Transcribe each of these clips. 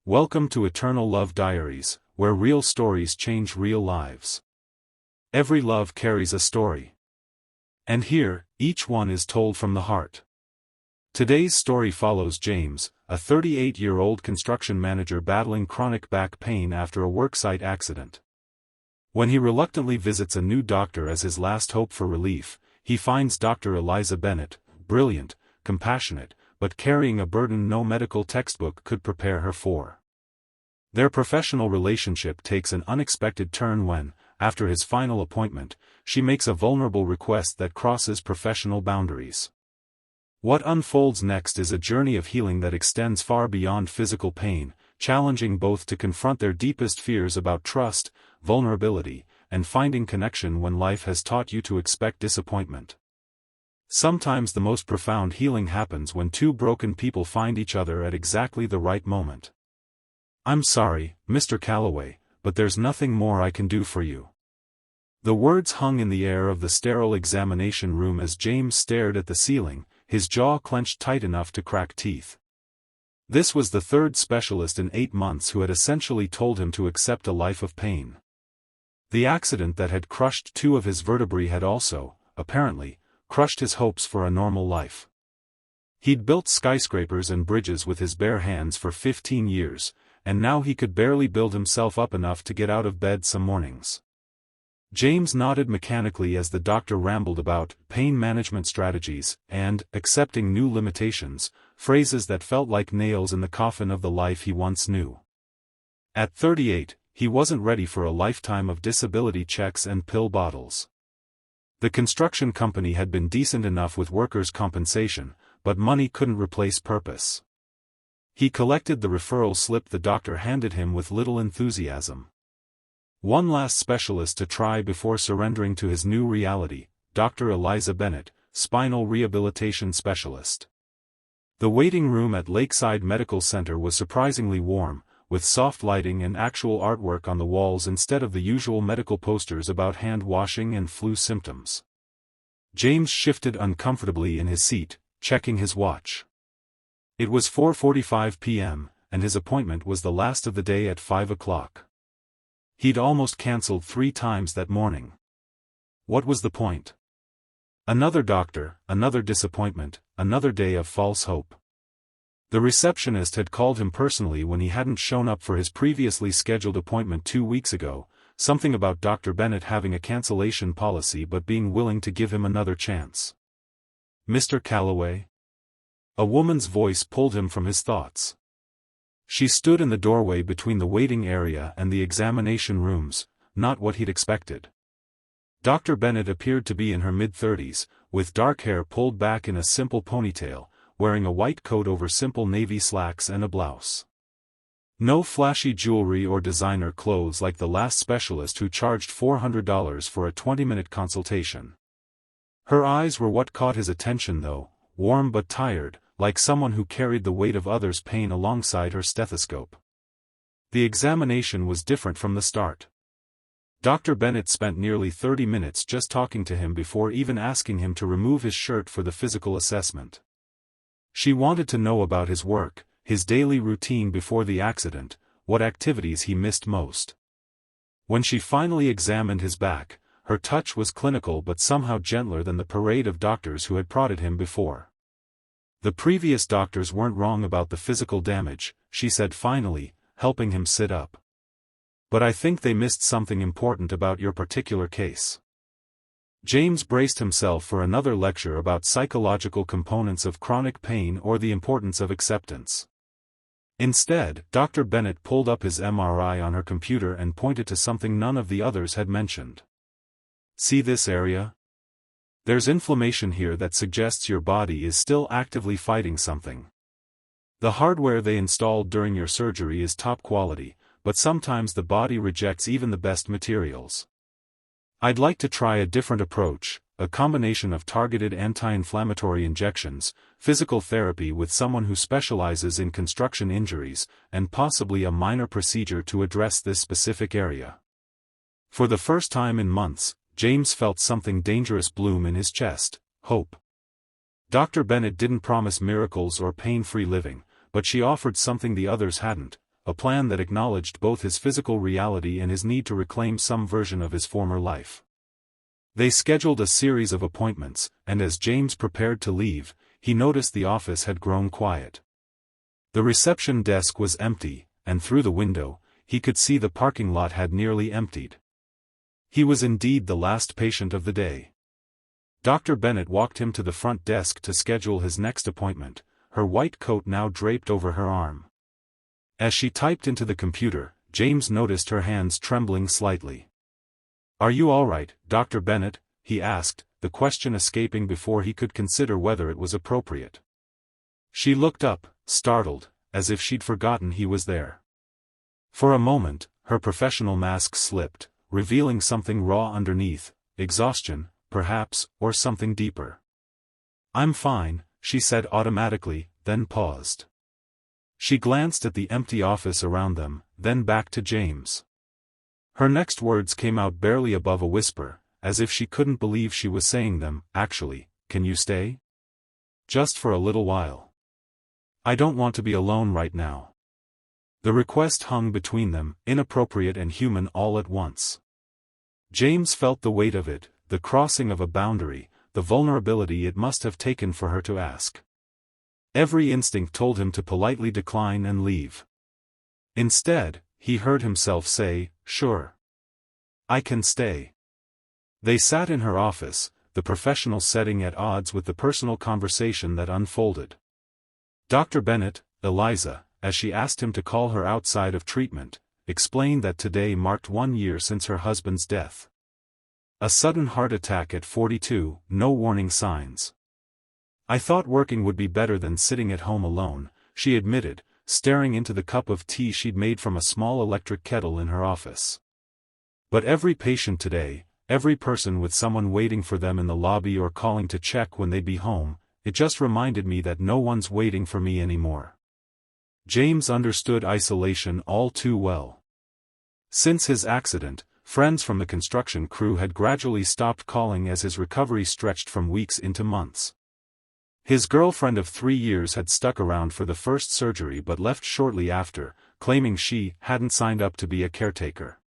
Welcome to Eternal Love Diaries, where real stories change real lives. Every love carries a story. And here, each one is told from the heart. Today's story follows James, a 38-year-old construction manager battling chronic back pain after a worksite accident. When he reluctantly visits a new doctor as his last hope for relief, he finds Dr. Eliza Bennett, brilliant, compassionate, but carrying a burden no medical textbook could prepare her for. Their professional relationship takes an unexpected turn when, after his final appointment, she makes a vulnerable request that crosses professional boundaries. What unfolds next is a journey of healing that extends far beyond physical pain, challenging both to confront their deepest fears about trust, vulnerability, and finding connection when life has taught you to expect disappointment. Sometimes the most profound healing happens when two broken people find each other at exactly the right moment. "I'm sorry, Mr. Calloway, but there's nothing more I can do for you." The words hung in the air of the sterile examination room as James stared at the ceiling, his jaw clenched tight enough to crack teeth. This was the third specialist in 8 months who had essentially told him to accept a life of pain. The accident that had crushed 2 of his vertebrae had also, apparently, crushed his hopes for a normal life. He'd built skyscrapers and bridges with his bare hands for 15 years, and now he could barely build himself up enough to get out of bed some mornings. James nodded mechanically as the doctor rambled about pain management strategies and accepting new limitations, phrases that felt like nails in the coffin of the life he once knew. At 38, he wasn't ready for a lifetime of disability checks and pill bottles. The construction company had been decent enough with workers' compensation, but money couldn't replace purpose. He collected the referral slip the doctor handed him with little enthusiasm. One last specialist to try before surrendering to his new reality, Dr. Eliza Bennett, spinal rehabilitation specialist. The waiting room at Lakeside Medical Center was surprisingly warm, with soft lighting and actual artwork on the walls instead of the usual medical posters about hand washing and flu symptoms. James shifted uncomfortably in his seat, checking his watch. It was 4:45 p.m., and his appointment was the last of the day at 5 o'clock. He'd almost cancelled 3 times that morning. What was the point? Another doctor, another disappointment, another day of false hope. The receptionist had called him personally when he hadn't shown up for his previously scheduled appointment 2 weeks ago, something about Dr. Bennett having a cancellation policy but being willing to give him another chance. "Mr. Calloway?" A woman's voice pulled him from his thoughts. She stood in the doorway between the waiting area and the examination rooms, not what he'd expected. Dr. Bennett appeared to be in her mid-30s, with dark hair pulled back in a simple ponytail, wearing a white coat over simple navy slacks and a blouse. No flashy jewelry or designer clothes like the last specialist who charged $400 for a 20-minute consultation. Her eyes were what caught his attention though, warm but tired, like someone who carried the weight of others' pain alongside her stethoscope. The examination was different from the start. Dr. Bennett spent nearly 30 minutes just talking to him before even asking him to remove his shirt for the physical assessment. She wanted to know about his work, his daily routine before the accident, what activities he missed most. When she finally examined his back, her touch was clinical but somehow gentler than the parade of doctors who had prodded him before. "The previous doctors weren't wrong about the physical damage," she said finally, helping him sit up. "But I think they missed something important about your particular case." James braced himself for another lecture about psychological components of chronic pain or the importance of acceptance. Instead, Dr. Bennett pulled up his MRI on her computer and pointed to something none of the others had mentioned. "See this area? There's inflammation here that suggests your body is still actively fighting something. The hardware they installed during your surgery is top quality, but sometimes the body rejects even the best materials. I'd like to try a different approach, a combination of targeted anti-inflammatory injections, physical therapy with someone who specializes in construction injuries, and possibly a minor procedure to address this specific area." For the first time in months, James felt something dangerous bloom in his chest: hope. Dr. Bennett didn't promise miracles or pain-free living, but she offered something the others hadn't: a plan that acknowledged both his physical reality and his need to reclaim some version of his former life. They scheduled a series of appointments, and as James prepared to leave, he noticed the office had grown quiet. The reception desk was empty, and through the window, he could see the parking lot had nearly emptied. He was indeed the last patient of the day. Dr. Bennett walked him to the front desk to schedule his next appointment, her white coat now draped over her arm. As she typed into the computer, James noticed her hands trembling slightly. "Are you all right, Dr. Bennett?" he asked, the question escaping before he could consider whether it was appropriate. She looked up, startled, as if she'd forgotten he was there. For a moment, her professional mask slipped, revealing something raw underneath, exhaustion, perhaps, or something deeper. "I'm fine," she said automatically, then paused. She glanced at the empty office around them, then back to James. Her next words came out barely above a whisper, as if she couldn't believe she was saying them. "Actually, can you stay? Just for a little while. I don't want to be alone right now." The request hung between them, inappropriate and human all at once. James felt the weight of it, the crossing of a boundary, the vulnerability it must have taken for her to ask. Every instinct told him to politely decline and leave. Instead, he heard himself say, "Sure. I can stay." They sat in her office, the professional setting at odds with the personal conversation that unfolded. Dr. Bennett, Eliza, as she asked him to call her outside of treatment, explained that today marked 1 year since her husband's death. A sudden heart attack at 42, no warning signs. "I thought working would be better than sitting at home alone," she admitted, staring into the cup of tea she'd made from a small electric kettle in her office. "But every patient today, every person with someone waiting for them in the lobby or calling to check when they'd be home, it just reminded me that no one's waiting for me anymore." James understood isolation all too well. Since his accident, friends from the construction crew had gradually stopped calling as his recovery stretched from weeks into months. His girlfriend of 3 years had stuck around for the first surgery but left shortly after, claiming she hadn't signed up to be a caretaker.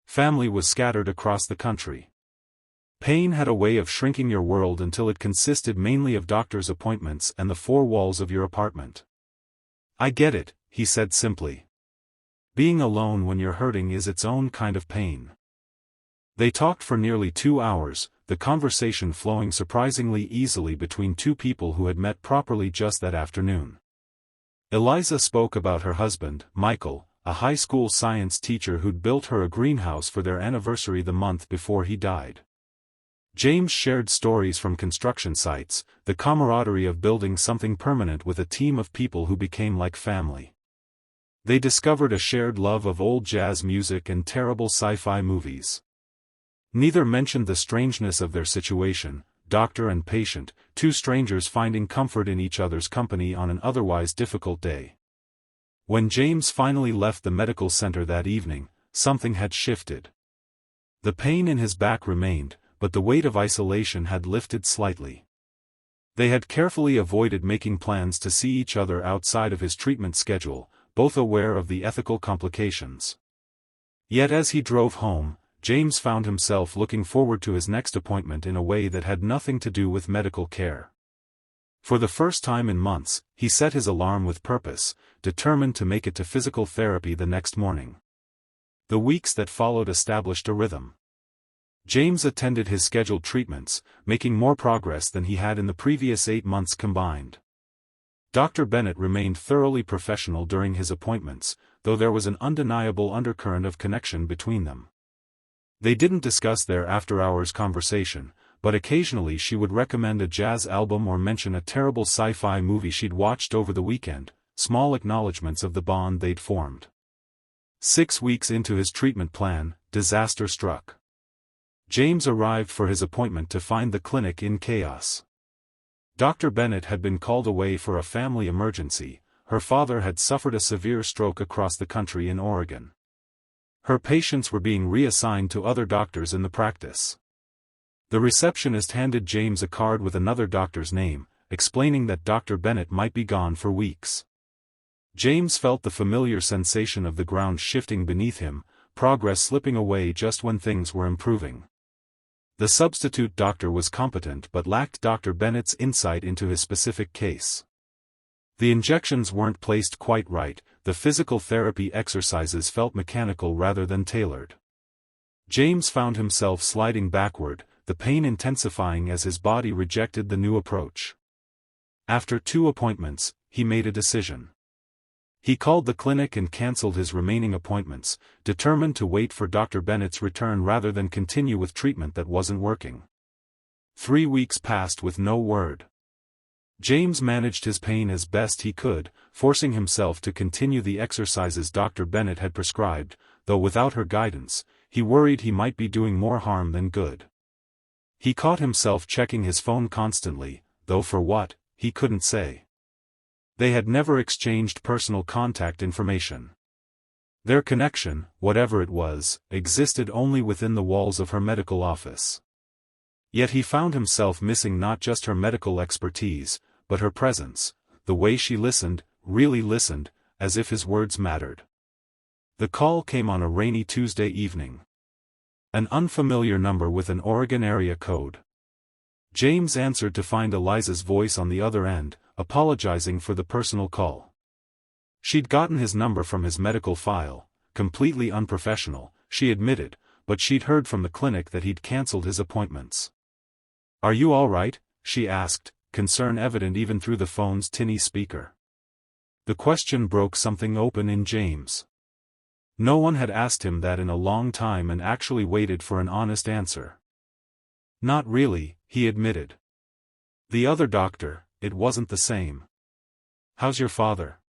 Family was scattered across the country. Pain had a way of shrinking your world until it consisted mainly of doctor's appointments and the 4 walls of your apartment. "I get it," he said simply. "Being alone when you're hurting is its own kind of pain." They talked for nearly 2 hours, the conversation flowing surprisingly easily between two people who had met properly just that afternoon. Eliza spoke about her husband, Michael, a high school science teacher who'd built her a greenhouse for their anniversary the month before he died. James shared stories from construction sites, the camaraderie of building something permanent with a team of people who became like family. They discovered a shared love of old jazz music and terrible sci-fi movies. Neither mentioned the strangeness of their situation, doctor and patient, 2 strangers finding comfort in each other's company on an otherwise difficult day. When James finally left the medical center that evening, something had shifted. The pain in his back remained, but the weight of isolation had lifted slightly. They had carefully avoided making plans to see each other outside of his treatment schedule, both aware of the ethical complications. Yet as he drove home, James found himself looking forward to his next appointment in a way that had nothing to do with medical care. For the first time in months, he set his alarm with purpose, determined to make it to physical therapy the next morning. The weeks that followed established a rhythm. James attended his scheduled treatments, making more progress than he had in the previous 8 months combined. Dr. Bennett remained thoroughly professional during his appointments, though there was an undeniable undercurrent of connection between them. They didn't discuss their after-hours conversation, but occasionally she would recommend a jazz album or mention a terrible sci-fi movie she'd watched over the weekend, small acknowledgments of the bond they'd formed. 6 weeks into his treatment plan, disaster struck. James arrived for his appointment to find the clinic in chaos. Dr. Bennett had been called away for a family emergency. Her father had suffered a severe stroke across the country in Oregon. Her patients were being reassigned to other doctors in the practice. The receptionist handed James a card with another doctor's name, explaining that Dr. Bennett might be gone for weeks. James felt the familiar sensation of the ground shifting beneath him, progress slipping away just when things were improving. The substitute doctor was competent but lacked Dr. Bennett's insight into his specific case. The injections weren't placed quite right, the physical therapy exercises felt mechanical rather than tailored. James found himself sliding backward, the pain intensifying as his body rejected the new approach. After 2 appointments, he made a decision. He called the clinic and cancelled his remaining appointments, determined to wait for Dr. Bennett's return rather than continue with treatment that wasn't working. 3 weeks passed with no word. James managed his pain as best he could, forcing himself to continue the exercises Dr. Bennett had prescribed, though without her guidance, he worried he might be doing more harm than good. He caught himself checking his phone constantly, though for what, he couldn't say. They had never exchanged personal contact information. Their connection, whatever it was, existed only within the walls of her medical office. Yet he found himself missing not just her medical expertise, but her presence, the way she listened, really listened, as if his words mattered. The call came on a rainy Tuesday evening. An unfamiliar number with an Oregon area code. James answered to find Eliza's voice on the other end, apologizing for the personal call. She'd gotten his number from his medical file, completely unprofessional, she admitted, but she'd heard from the clinic that he'd cancelled his appointments. "Are you all right?" she asked, concern evident even through the phone's tinny speaker. The question broke something open in James. No one had asked him that in a long time and actually waited for an honest answer. "Not really," he admitted. "The other doctor, it wasn't the same." "How's your father?"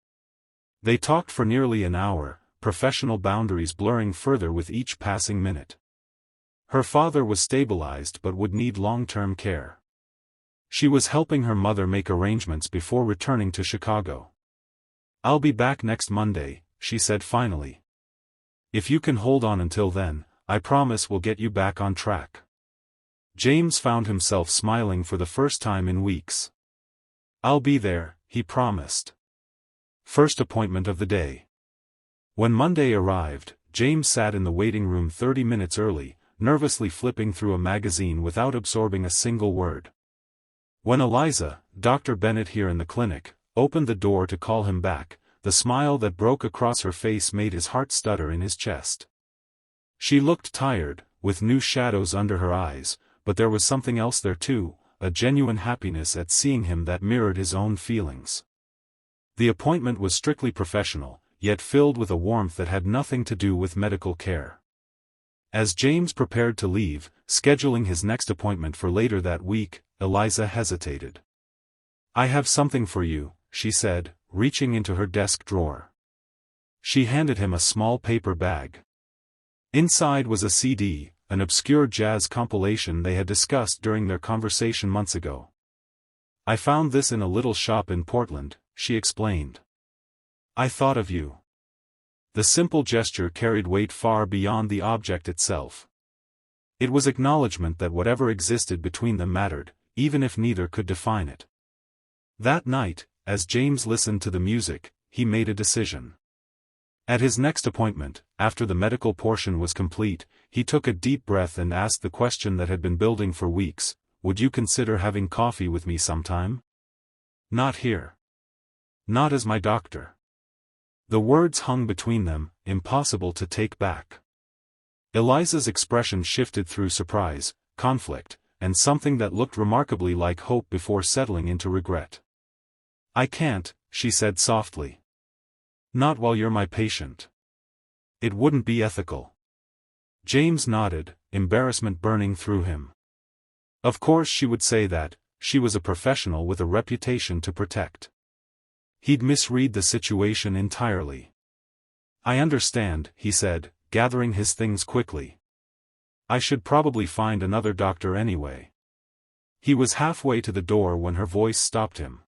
They talked for nearly an hour, professional boundaries blurring further with each passing minute. Her father was stabilized but would need long-term care. She was helping her mother make arrangements before returning to Chicago. "I'll be back next Monday," she said finally. "If you can hold on until then, I promise we'll get you back on track." James found himself smiling for the first time in weeks. "I'll be there," he promised. First appointment of the day. When Monday arrived, James sat in the waiting room 30 minutes early, nervously flipping through a magazine without absorbing a single word. When Eliza, Dr. Bennett here in the clinic, opened the door to call him back, the smile that broke across her face made his heart stutter in his chest. She looked tired, with new shadows under her eyes, but there was something else there too, a genuine happiness at seeing him that mirrored his own feelings. The appointment was strictly professional, yet filled with a warmth that had nothing to do with medical care. As James prepared to leave, scheduling his next appointment for later that week, Eliza hesitated. "I have something for you," she said, reaching into her desk drawer. She handed him a small paper bag. Inside was a CD, an obscure jazz compilation they had discussed during their conversation months ago. "I found this in a little shop in Portland," she explained. "I thought of you." The simple gesture carried weight far beyond the object itself. It was acknowledgement that whatever existed between them mattered, even if neither could define it. That night, as James listened to the music, he made a decision. At his next appointment, after the medical portion was complete, he took a deep breath and asked the question that had been building for weeks, "Would you consider having coffee with me sometime?" "Not here. Not as my doctor." The words hung between them, impossible to take back. Eliza's expression shifted through surprise, conflict, and something that looked remarkably like hope before settling into regret. "I can't," she said softly. "Not while you're my patient. It wouldn't be ethical." James nodded, embarrassment burning through him. Of course she would say that, she was a professional with a reputation to protect. He'd misread the situation entirely. "I understand," he said, gathering his things quickly. "I should probably find another doctor anyway." He was halfway to the door when her voice stopped him.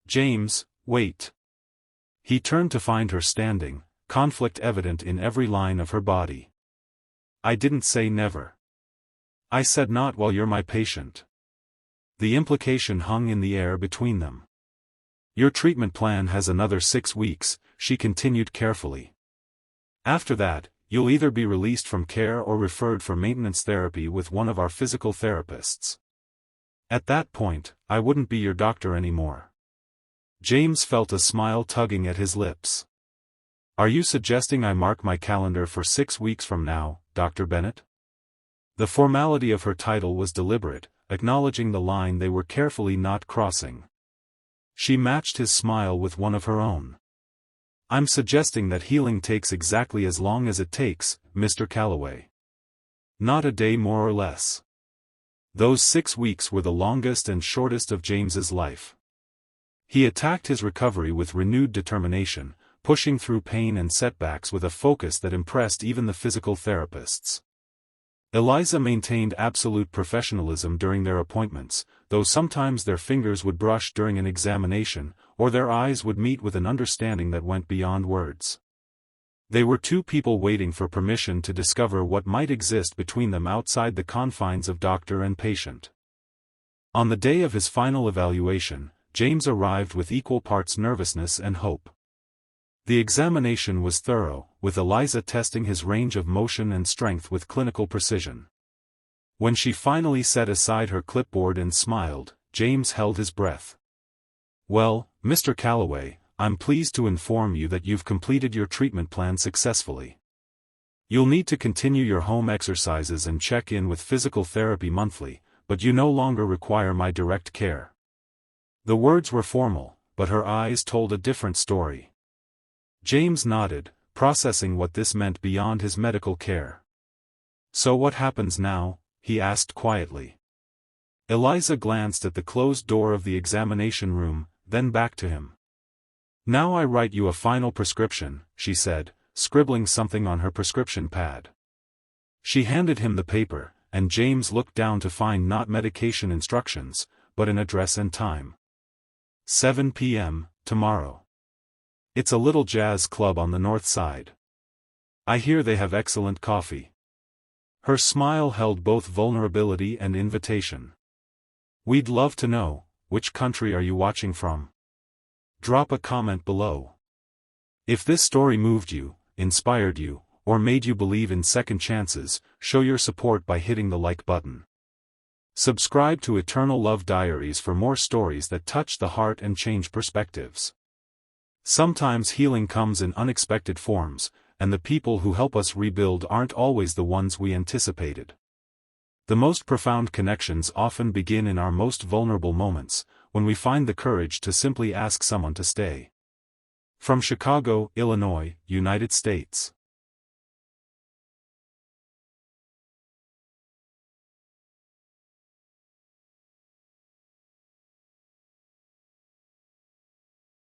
"James, wait." He turned to find her standing, conflict evident in every line of her body. "I didn't say never. I said not while you're my patient." The implication hung in the air between them. Your treatment plan has another 6 weeks, she continued carefully. After that, you'll either be released from care or referred for maintenance therapy with one of our physical therapists. At that point, I wouldn't be your doctor anymore. James felt a smile tugging at his lips. Are you suggesting I mark my calendar for 6 weeks from now, Dr. Bennett? The formality of her title was deliberate, acknowledging the line they were carefully not crossing. She matched his smile with one of her own. I'm suggesting that healing takes exactly as long as it takes, Mr. Calloway. Not a day more or less. Those 6 weeks were the longest and shortest of James's life. He attacked his recovery with renewed determination, pushing through pain and setbacks with a focus that impressed even the physical therapists. Eliza maintained absolute professionalism during their appointments, though sometimes their fingers would brush during an examination, or their eyes would meet with an understanding that went beyond words. They were two people waiting for permission to discover what might exist between them outside the confines of doctor and patient. On the day of his final evaluation, James arrived with equal parts nervousness and hope. The examination was thorough, with Eliza testing his range of motion and strength with clinical precision. When she finally set aside her clipboard and smiled, James held his breath. Well, Mr. Calloway, I'm pleased to inform you that you've completed your treatment plan successfully. You'll need to continue your home exercises and check in with physical therapy monthly, but you no longer require my direct care. The words were formal, but her eyes told a different story. James nodded, processing what this meant beyond his medical care. So what happens now? He asked quietly. Eliza glanced at the closed door of the examination room, then back to him. Now I write you a final prescription, she said, scribbling something on her prescription pad. She handed him the paper, and James looked down to find not medication instructions, but an address and time. 7 p.m., tomorrow. It's a little jazz club on the north side. I hear they have excellent coffee. Her smile held both vulnerability and invitation. We'd love to know, which country are you watching from? Drop a comment below. If this story moved you, inspired you, or made you believe in second chances, show your support by hitting the like button. Subscribe to Eternal Love Diaries for more stories that touch the heart and change perspectives. Sometimes healing comes in unexpected forms, and the people who help us rebuild aren't always the ones we anticipated. The most profound connections often begin in our most vulnerable moments, when we find the courage to simply ask someone to stay. From Chicago, Illinois, United States.